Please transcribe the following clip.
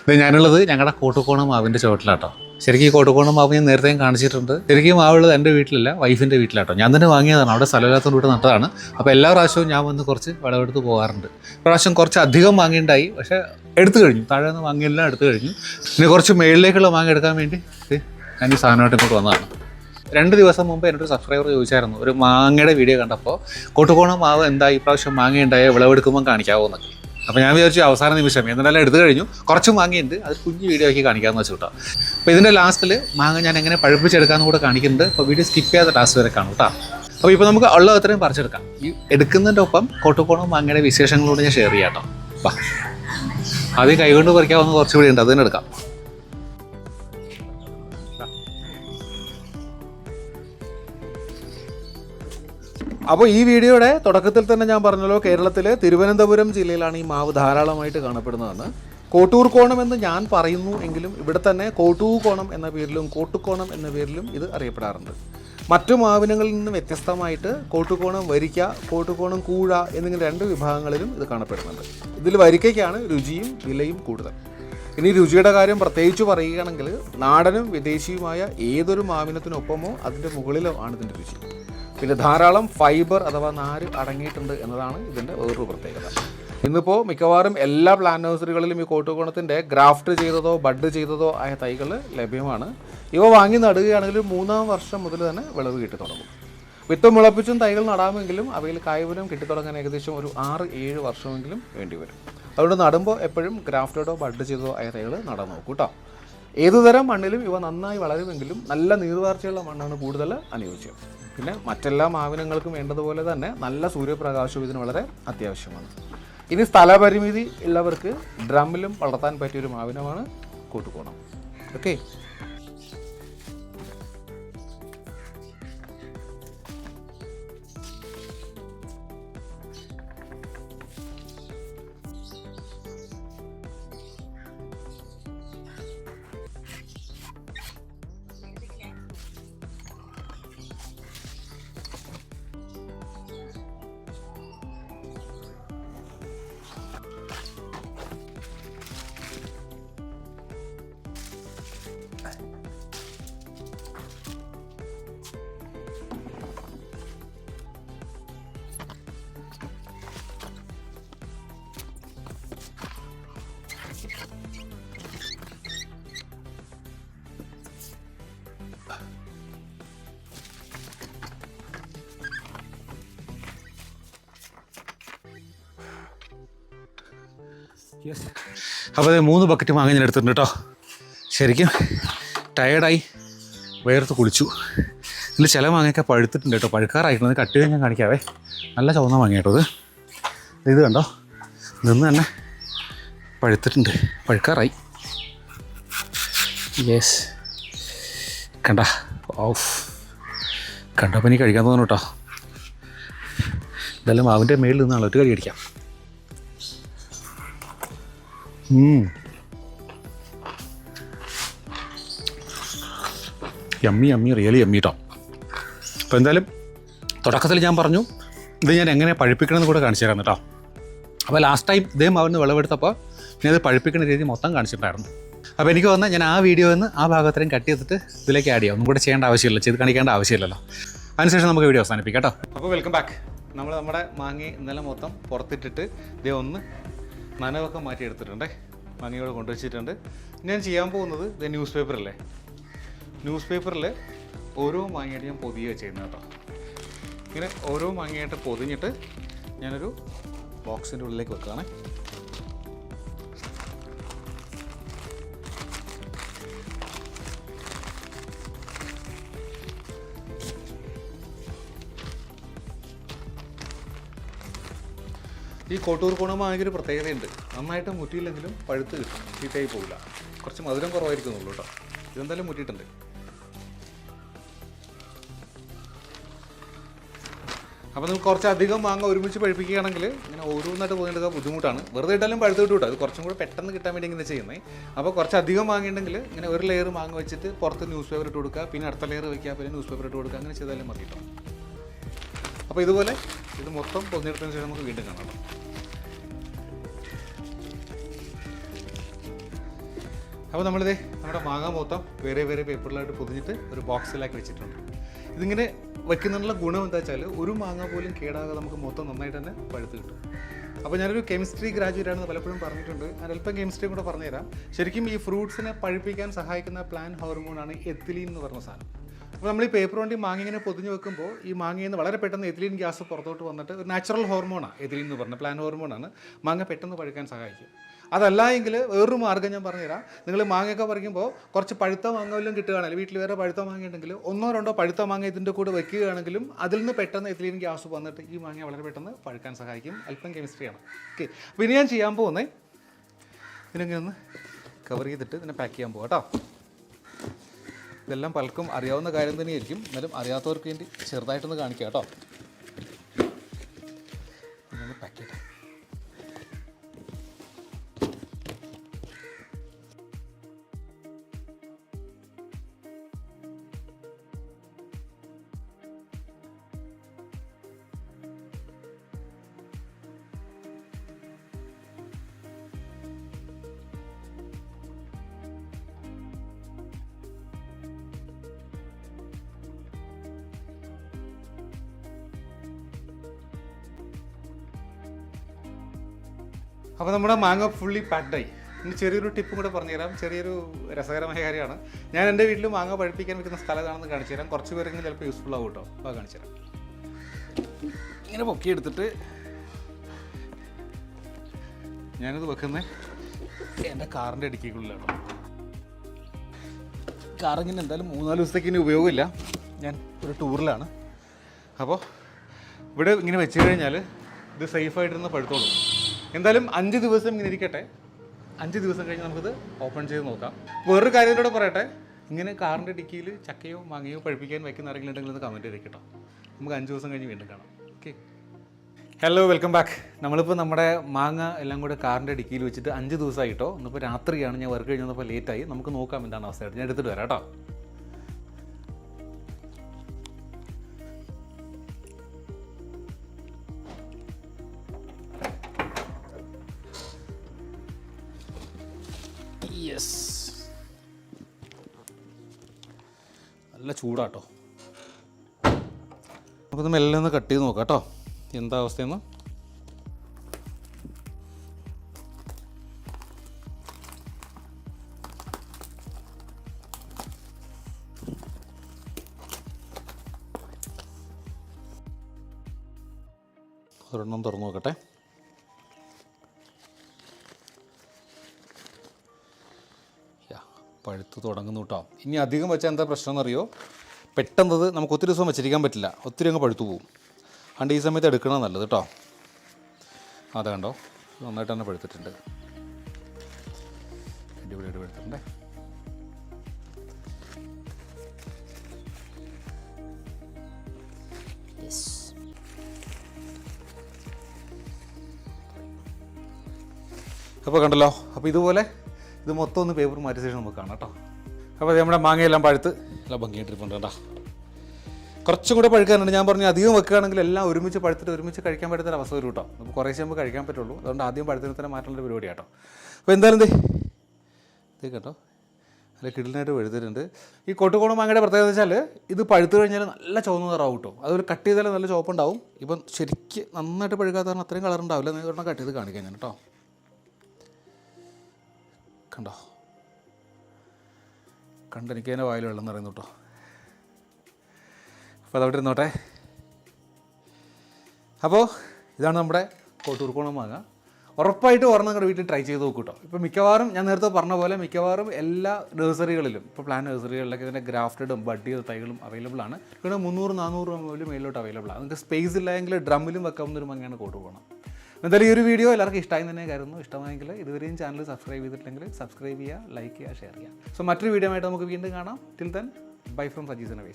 ഇത് ഞാനുള്ളത് ഞങ്ങളുടെ കോട്ടുകോണം മാവിൻ്റെ ചുവട്ടിലാട്ടോ. ശരിക്കും ഈ കോട്ടുകോണം മാവ് ഞാൻ നേരത്തെയും കാണിച്ചിട്ടുണ്ട്. ശരിക്കും മാവുള്ളത് എൻ്റെ വീട്ടിലല്ല, വൈഫിൻ്റെ വീട്ടിലാട്ടോ. ഞാൻ തന്നെ വാങ്ങിയതാണ്, അവിടെ സ്ഥലമില്ലാത്തതുകൊണ്ട് ഇവിടെ നട്ടതാണ്. അപ്പോൾ എല്ലാ പ്രാവശ്യവും ഞാൻ വന്ന് കുറച്ച് വിളവെടുത്ത് പോകാറുണ്ട്. പ്രാവശ്യം കുറച്ച് അധികം വാങ്ങിയിട്ടുണ്ടായി, പക്ഷേ എടുത്തു കഴിഞ്ഞു. താഴെ നിന്ന് വാങ്ങിയെല്ലാം എടുത്തു കഴിഞ്ഞു. പിന്നെ കുറച്ച് മേളിലേക്കുള്ള മാങ്ങ എടുക്കാൻ വേണ്ടി ഞാൻ ഈ സാധനമായിട്ട് ഇങ്ങോട്ട് വന്നതാണ്. 2 ദിവസം മുമ്പ് എന്നോട് സബ്സ്ക്രൈബർ ചോദിച്ചായിരുന്നു, ഒരു മാങ്ങയുടെ വീഡിയോ കണ്ടപ്പോൾ കോട്ടുകോണം മാവ് എന്താ ഈ പ്രാവശ്യം മാങ്ങ ഉണ്ടായ വിളവെടുക്കുമ്പോൾ കാണിക്കാവോ എന്നൊക്കെ. അപ്പോൾ ഞാൻ വിചാരിച്ചു അവസാന നിമിഷം എന്നാലും എടുത്തു കഴിഞ്ഞു. കുറച്ച് മാങ്ങയുണ്ട്, അത് കുഞ്ഞ് വീഡിയോ ആക്കി കാണിക്കാമെന്ന് വെച്ചു കേട്ടോ. അപ്പോൾ ഇതിൻ്റെ ലാസ്റ്റിൽ മാങ്ങ ഞാൻ എങ്ങനെ പഴുപ്പിച്ചെടുക്കാമെന്ന് കൂടെ കാണിക്കുന്നുണ്ട്. അപ്പോൾ വീഡിയോ സ്കിപ്പ് ചെയ്യാതെ ലാസ്റ്റ് വരെ കാണും കേട്ടോ. അപ്പോൾ ഇപ്പോൾ നമുക്ക് ഉള്ള അത്രയും പറിച്ചെടുക്കാം. ഈ എടുക്കുന്നതിൻ്റെ ഒപ്പം കോട്ടുകോണം മാങ്ങയുടെ വിശേഷങ്ങളോട് ഞാൻ ഷെയർ ചെയ്യാം കേട്ടോ. വാ, ആദ്യം കൈകൊണ്ട് പറിക്കാവുന്ന കുറച്ചുകൂടി ഉണ്ട്, അതിന് എടുക്കാം. അപ്പോൾ ഈ വീഡിയോയുടെ തുടക്കത്തിൽ തന്നെ ഞാൻ പറഞ്ഞല്ലോ, കേരളത്തിലെ തിരുവനന്തപുരം ജില്ലയിലാണ് ഈ മാവ് ധാരാളമായിട്ട് കാണപ്പെടുന്നതെന്ന്. കോട്ടൂർ കോണം എന്ന് ഞാൻ പറയുന്നു എങ്കിലും ഇവിടെ തന്നെ കോട്ടൂകോണം എന്ന പേരിലും കോട്ടുകോണം എന്ന പേരിലും ഇത് അറിയപ്പെടാറുണ്ട്. മറ്റു മാവിനങ്ങളിൽ നിന്ന് വ്യത്യസ്തമായിട്ട് കോട്ടുകോണം വരിക്ക, കോട്ടുകോണം കൂഴ എന്നിങ്ങനെ 2 വിഭാഗങ്ങളിലും ഇത് കാണപ്പെടുന്നുണ്ട്. ഇതിൽ വരിക്കയ്ക്കാണ് രുചിയും വിലയും കൂടുതൽ. ഇനി രുചിയുടെ കാര്യം പ്രത്യേകിച്ച് പറയുകയാണെങ്കിൽ നാടനും വിദേശിയുമായ ഏതൊരു മാവിനത്തിനൊപ്പമോ അതിൻ്റെ മുകളിലോ ആണ് ഇതിൻ്റെ രുചി. പിന്നെ ധാരാളം ഫൈബർ അഥവാ നാര് അടങ്ങിയിട്ടുണ്ട് എന്നതാണ് ഇതിൻ്റെ വേറൊരു പ്രത്യേകത. ഇന്നിപ്പോൾ മിക്കവാറും എല്ലാ പ്ലാന്റ് നഴ്സറികളിലും ഈ കോട്ടുകോണത്തിൻ്റെ ഗ്രാഫ്റ്റ് ചെയ്തതോ ബഡ് ചെയ്തതോ ആയ തൈകൾ ലഭ്യമാണ്. ഇവ വാങ്ങി നടുകയാണെങ്കിൽ 3-ാം വർഷം മുതൽ തന്നെ വിളവ് കിട്ടി തുടങ്ങും. വിത്ത് മുളപ്പിച്ചും തൈകൾ നടാമെങ്കിലും അവയിൽ കായ്ഫലം കിട്ടിത്തുടങ്ങാൻ ഏകദേശം ഒരു 6-7 വർഷമെങ്കിലും വേണ്ടിവരും. അതുകൊണ്ട് നടുമ്പോൾ എപ്പോഴും ഗ്രാഫ്റ്റഡോ ബഡ് ചെയ്തതോ ആയ തൈകൾ നടാൻ നോക്കൂ കേട്ടോ. ഏതുതരം മണ്ണിലും ഇവ നന്നായി വളരുമെങ്കിലും നല്ല നീർവാർച്ചയുള്ള മണ്ണാണ് കൂടുതൽ അനുയോജ്യം. പിന്നെ മറ്റെല്ലാ മാവിനങ്ങൾക്കും വേണ്ടതുപോലെ തന്നെ നല്ല സൂര്യപ്രകാശവും ഇതിന് വളരെ അത്യാവശ്യമാണ്. ഇനി സ്ഥലപരിമിതി ഉള്ളവർക്ക് ഡ്രമ്മിലും വളർത്താൻ പറ്റിയൊരു മാവിനമാണ് കോട്ടുകോണം. ഓക്കെ, അപ്പോൾ അത് 3 ബക്കറ്റ് മാങ്ങ ഞാൻ എടുത്തിട്ടുണ്ട് കേട്ടോ. ശരിക്കും ടയേർഡായി വേർത്ത് കുളിച്ചു. ഇതിൽ ചില മാങ്ങയൊക്കെ പഴുത്തിട്ടുണ്ട് കേട്ടോ, പഴുക്കാറായിട്ടുണ്ട്. കട്ട് ചെയ്ത് ഞാൻ കാണിക്കാവേ. നല്ല ചുവന്ന മാങ്ങ കേട്ടോ. ഇത് കണ്ടോ, നിന്ന് തന്നെ പഴുത്തിട്ടുണ്ട്, പഴുക്കാറായി. യെസ്, കണ്ട ഓഫ്, കണ്ടപ്പോൾ എനിക്ക് കഴിക്കാൻ തോന്നുന്നു കേട്ടോ. ഇതെല്ലാം മാവിൻ്റെ മേളിൽ നിന്നാണല്ലോ, ഒരു കടി അടിക്കാം. യമ്മി യമ്മി, റിയലി യമ്മി കേട്ടോ. അപ്പോൾ എന്തായാലും തുടക്കത്തിൽ ഞാൻ പറഞ്ഞു ഇത് ഞാൻ എങ്ങനെ പഴുപ്പിക്കണമെന്ന് കൂടെ കാണിച്ചു തരാം കേട്ടോ. അപ്പോൾ ലാസ്റ്റ് ടൈം ഇതേ മാവിന് വിളവെടുത്തപ്പോൾ ഞാൻ ഇത് പഴുപ്പിക്കുന്ന രീതി മൊത്തം കാണിച്ചിട്ടുണ്ടായിരുന്നു. അപ്പോൾ എനിക്ക് വന്നാൽ ഞാൻ ആ വീഡിയോയിൽ നിന്ന് ആ ഭാഗത്രയും കട്ട് ചെയ്തിട്ട് ഇതിലേക്ക് ആഡ് ചെയ്യാം. ഒന്നും കൂടെ ചെയ്യേണ്ട ആവശ്യമില്ല, ചെയ്ത് കാണിക്കേണ്ട ആവശ്യമില്ലല്ലോ. അതിനുശേഷം നമുക്ക് വീഡിയോ അവസാനിപ്പിക്കാം കേട്ടോ. അപ്പോൾ വെൽക്കം ബാക്ക്. നമ്മുടെ മാങ്ങ ഇന്നലെ മൊത്തം പുറത്തിട്ടിട്ട് ഇതേ ഒന്ന് നനവൊക്കെ മാറ്റിയെടുത്തിട്ടുണ്ടേ, മാങ്ങയോട് കൊണ്ടുവച്ചിട്ടുണ്ട്. ഞാൻ ചെയ്യാൻ പോകുന്നത് ഇത് ന്യൂസ് പേപ്പറല്ലേ, ന്യൂസ് പേപ്പറിൽ ഓരോ മാങ്ങയായിട്ട് ഞാൻ പൊതിയുക ചെയ്യുന്നത് കേട്ടോ. ഇങ്ങനെ ഓരോ മാങ്ങയായിട്ട് പൊതിഞ്ഞിട്ട് ഞാനൊരു ബോക്സിൻ്റെ ഉള്ളിലേക്ക് വെക്കുകയാണ്. ഈ കോട്ടൂർ കോണമാണെങ്കിൽ ഒരു പ്രത്യേകതയുണ്ട്, നന്നായിട്ട് മുറ്റിയില്ലെങ്കിലും പഴുത്ത് കിട്ടും, ചീത്തയായി പോകില്ല. കുറച്ച് മധുരം കുറവായിരിക്കുന്നുള്ളൂ കേട്ടോ. ഇതെന്തായാലും മുറ്റിയിട്ടുണ്ട്. അപ്പോൾ നമുക്ക് കുറച്ചധികം മാങ്ങ ഒരുമിച്ച് പഴുപ്പിക്കുകയാണെങ്കിൽ ഇങ്ങനെ ഓരോന്നായിട്ട് പോകേണ്ടത് ബുദ്ധിമുട്ടാണ്. വെറുതെ ഇട്ടാലും പഴുത്ത് കിട്ടും കേട്ടോ. അത് കുറച്ചും കൂടെ പെട്ടെന്ന് കിട്ടാൻ വേണ്ടി ഇങ്ങനെ ചെയ്യുന്നത്. അപ്പോൾ കുറച്ചധികം വാങ്ങിയിട്ടുണ്ടെങ്കിൽ ഇങ്ങനെ ഒരു ലെയർ മാങ്ങ വെച്ചിട്ട് പുറത്ത് ന്യൂസ് പേപ്പർ ഇട്ട് കൊടുക്കുക, പിന്നെ അടുത്ത ലെയർ വയ്ക്കുക, പിന്നെ ന്യൂസ് പേപ്പർ ഇട്ട് കൊടുക്കുക, അങ്ങനെ ചെയ്താലും മതി കേട്ടോ. അപ്പോൾ ഇതുപോലെ ഇത് മൊത്തം പൊതിഞ്ഞെടുത്തതിന് ശേഷം നമുക്ക് വീണ്ടും കാണാം. അപ്പോൾ നമ്മളിതേ നമ്മുടെ മാങ്ങ മൊത്തം വേറെ വേറെ പേപ്പറിലായിട്ട് പൊതിഞ്ഞിട്ട് ഒരു ബോക്സിലാക്കി വെച്ചിട്ടുണ്ട്. ഇതിങ്ങനെ വയ്ക്കുന്നതിനുള്ള ഗുണം എന്താ വെച്ചാൽ ഒരു മാങ്ങ പോലും കേടാകാതെ നമുക്ക് മൊത്തം നന്നായിട്ട് തന്നെ പഴുത്ത് കിട്ടും. അപ്പോൾ ഞാനൊരു കെമിസ്ട്രി ഗ്രാജുവേറ്റ് ആണെന്ന് പലപ്പോഴും പറഞ്ഞിട്ടുണ്ട്. ഞാൻ അല്പം കെമിസ്ട്രിയും കൂടെ പറഞ്ഞുതരാം. ശരിക്കും ഈ ഫ്രൂട്ട്സിനെ പഴുപ്പിക്കാൻ സഹായിക്കുന്ന പ്ലാന്റ് ഹോർമോണാണ് എത്തിലീൻ എന്ന് പറഞ്ഞ സാധനം. അപ്പോൾ നമ്മൾ ഈ പേപ്പർ കൊണ്ട് മാങ്ങ ഇങ്ങനെ പൊതിഞ്ഞ് വെക്കുമ്പോൾ ഈ മാങ്ങയിൽ നിന്ന് വളരെ പെട്ടെന്ന് എത്തിലീൻ ഗ്യാസ് പുറത്തോട്ട് വന്നിട്ട് ഒരു നാച്ചുറൽ ഹോർമോണാണ് എത്തിലീൻ എന്ന് പറഞ്ഞ പ്ലാന്റ് ഹോർമോണാണ്. മാങ്ങ പെട്ടെന്ന് പഴുക്കാൻ സഹായിക്കും. അതല്ല എങ്കിൽ വേറൊരു മാർഗ്ഗം ഞാൻ പറഞ്ഞുതരാം. നിങ്ങൾ മാങ്ങയൊക്കെ പറിക്കുമ്പോൾ കുറച്ച് പഴുത്ത മാങ്ങ വല്ലതും കിട്ടുകയാണെങ്കിൽ, വീട്ടിൽ വേറെ പഴുത്ത മാങ്ങ ഉണ്ടെങ്കിൽ 1-2 പഴുത്ത മാങ്ങ ഇതിൻ്റെ കൂടെ വെക്കുകയാണെങ്കിലും അതിൽ നിന്ന് പെട്ടെന്ന് എത്തിലീൻ ഗ്യാസ് വന്നിട്ട് ഈ മാങ്ങ വളരെ പെട്ടെന്ന് പഴുക്കാൻ സഹായിക്കും. അല്പം കെമിസ്ട്രിയാണ്. ഓക്കെ, അപ്പോൾ ഇനി ഞാൻ ചെയ്യാൻ പോകുന്നത് ഇതിനൊക്കെ ഒന്ന് കവർ ചെയ്തിട്ട് ഇതിനെ പാക്ക് ചെയ്യാൻ പോകാം കേട്ടോ. ഇതെല്ലാം പലർക്കും അറിയാവുന്ന കാര്യം തന്നെയായിരിക്കും, എന്നാലും അറിയാത്തവർക്ക് വേണ്ടി ചെറുതായിട്ടൊന്ന് കാണിക്കാം കേട്ടോ. ഒന്ന് പാക്ക് ചെയ്യട്ടെ. അപ്പോൾ നമ്മുടെ മാങ്ങ ഫുള്ളി പാക്ഡായി. ഇനി ചെറിയൊരു ടിപ്പും കൂടെ പറഞ്ഞുതരാം. ചെറിയൊരു രസകരമായ കാര്യമാണ്. ഞാൻ എൻ്റെ വീട്ടിൽ മാങ്ങ പഴുപ്പിക്കാൻ വെക്കുന്ന സ്ഥലം ഏതാണെന്ന് കാണിച്ചു തരാം. കുറച്ച് പേരെങ്കിലും ചിലപ്പോൾ യൂസ്ഫുൾ ആവും കേട്ടോ. അപ്പോൾ കാണിച്ചു തരാം. ഇങ്ങനെ പൊക്കിയെടുത്തിട്ട് ഞാനിത് വെക്കുന്നത് എൻ്റെ കാറിൻ്റെ ഇടുക്കിക്കുള്ളിലാണ്. കാറിങ്ങനെ എന്തായാലും 3-4 ദിവസത്തേക്ക് ഇനി ഉപയോഗമില്ല. ഞാൻ ഒരു ടൂറിലാണ്. അപ്പോൾ ഇവിടെ ഇങ്ങനെ വെച്ച് കഴിഞ്ഞാൽ ഇത് സേഫായിട്ടിരുന്ന് പഴുത്തോളും. എന്തായാലും 5 ദിവസം ഇങ്ങനെ ഇരിക്കട്ടെ. 5 ദിവസം കഴിഞ്ഞ് നമുക്കിത് ഓപ്പൺ ചെയ്ത് നോക്കാം. വേറൊരു കാര്യത്തിലൂടെ പറയട്ടെ, ഇങ്ങനെ കാറിൻ്റെ ഡിക്കിയിൽ ചക്കയോ മാങ്ങയോ പഴുപ്പിക്കാൻ വയ്ക്കുന്ന ആരെങ്കിലും ഉണ്ടെങ്കിൽ ഒന്ന് കമൻറ്റ് ചെയ്തേക്ക് കേട്ടോ. നമുക്ക് 5 ദിവസം കഴിഞ്ഞ് വീണ്ടും കാണാം. Okay, hello, welcome back. നമ്മളിപ്പോൾ നമ്മുടെ മാങ്ങ എല്ലാം കൂടെ കാറിൻ്റെ ഡിക്കിയിൽ വെച്ചിട്ട് 5 ദിവസമായിട്ടോ. ഇന്നിപ്പോൾ രാത്രിയാണ്, ഞാൻ വർക്ക് കഴിഞ്ഞ് വന്നപ്പോൾ ലേറ്റായി. നമുക്ക് നോക്കാം എന്താണ് അവസ്ഥയായിട്ട്. ഞാൻ എടുത്തിട്ട് വരാം കേട്ടോ. യെസ്, നല്ല ചൂടാട്ടോ. നമുക്കൊന്ന് മെല്ലെ ഒന്ന് കട്ട് ചെയ്ത് നോക്കാം കേട്ടോ, എന്താ അവസ്ഥയെന്ന്. ഒരെണ്ണം തുറന്നു നോക്കട്ടെ. പഴുത്ത് തുടങ്ങുന്നു കേട്ടോ. ഇനി അധികം വെച്ചാൽ എന്താ പ്രശ്നം എന്നറിയോ, പെട്ടെന്നത് നമുക്ക് ഒത്തിരി ദിവസം വെച്ചിരിക്കാൻ പറ്റില്ല, ഒത്തിരി അങ്ങ് പഴുത്തു പോകും. അതുകൊണ്ട് ഈ സമയത്ത് എടുക്കണം നല്ലത് കേട്ടോ. അതെ കണ്ടോ, നന്നായിട്ട് തന്നെ പഴുത്തിട്ടുണ്ട്. അടിപൊളിയായിട്ട് പഴുത്തിട്ടുണ്ടേ. അപ്പോൾ കണ്ടല്ലോ. അപ്പോൾ ഇതുപോലെ ഇത് മൊത്തം ഒന്ന് പേപ്പർ മാറ്റിയ ശേഷം നമുക്ക് കാണാം കേട്ടോ. അപ്പോൾ നമ്മുടെ മാങ്ങയെല്ലാം പഴുത്ത് എല്ലാം ഭംഗിയായിട്ടിരിപ്പുണ്ട് കേട്ടോ. കുറച്ചും കൂടെ പഴുക്കാനുണ്ട്. ഞാൻ പറഞ്ഞു അധികം വെക്കുകയാണെങ്കിൽ എല്ലാം ഒരുമിച്ച് പഴുത്തിട്ട് ഒരുമിച്ച് കഴിക്കാൻ പറ്റുന്ന അവസ്ഥ വരും കേട്ടോ. നമുക്ക് കുറേശ്ശെ നമുക്ക് കഴിക്കാൻ പറ്റുള്ളൂ. അതുകൊണ്ട് ആദ്യം പഴുത്തിന് തന്നെ മാറ്റുള്ള പരിപാടി കേട്ടോ. അപ്പോൾ എന്തായാലും ഇത് കേട്ടോ, നല്ല കിടലിനായിട്ട് പഴുത്തിട്ടുണ്ട്. ഈ കോട്ടുകോണം മാങ്ങയുടെ പ്രത്യേകത വെച്ചാൽ ഇത് പഴുത്ത് കഴിഞ്ഞാൽ നല്ല ചുവന്ന നിറാവും കേട്ടോ. അതുപോലെ കട്ട് ചെയ്താൽ നല്ല ചുവപ്പുണ്ടാവും. ഇപ്പം ശരിക്ക് നന്നായിട്ട് പഴുക്കാത്ത കാരണം അത്രയും കളർ ഉണ്ടാവില്ല. നിങ്ങൾ കട്ട് ചെയ്ത് കാണിക്കാൻ ഞാൻ കേട്ടോ. കണ്ടോ, കണ്ടെനിക്ക് അതിൻ്റെ വായിൽ വെള്ളം നിറയുന്നു കേട്ടോ. അപ്പോൾ അതവിടെ ഇരുന്നോട്ടെ. അപ്പോൾ ഇതാണ് നമ്മുടെ കോട്ടൂർക്കോണം മാങ്ങ. ഉറപ്പായിട്ട് ഒരെണ്ണം നിങ്ങളുടെ വീട്ടിൽ ട്രൈ ചെയ്ത് നോക്കൂ കേട്ടോ. ഇപ്പോൾ മിക്കവാറും ഞാൻ നേരത്തെ പറഞ്ഞ പോലെ മിക്കവാറും എല്ലാ നഴ്സറികളിലും, ഇപ്പോൾ പ്ലാന്റ് നഴ്സറികളിലൊക്കെ ഇതിൻ്റെ ഗ്രാഫ്റ്റഡും ബഡ് ചെയ്ത തൈകളും അവൈലബിൾ ആണ്. ഇവിടെ 300-400 മുതൽ മേളിലോട്ട് അവൈലബിൾ ആണ്. നിങ്ങൾക്ക് സ്പേസ് ഇല്ലെങ്കിൽ ഡ്രമ്മിലും വെക്കാവുന്നൊരു മങ്ങയാണ് കോട്ടൂർക്കോണം. എന്തായാലും ഈ ഒരു വീഡിയോ എല്ലാവർക്കും ഇഷ്ടമായി തന്നെ കരുതുന്നു. ഇഷ്ടമായെങ്കിൽ ഇതുവരെയും ചാനൽ സബ്സ്ക്രൈബ് ചെയ്തിട്ടില്ലെങ്കിൽ സബ്സ്ക്രൈബ് ചെയ്യുക, ലൈക്ക് ചെയ്യുക, ഷെയർ ചെയ്യുക. സോ മറ്റൊരു വീഡിയോ ആയിട്ട് നമുക്ക് വീണ്ടും കാണാം. ടിൽ ദെൻ, ബൈ ഫ്രം സജീസ് നവേശ്.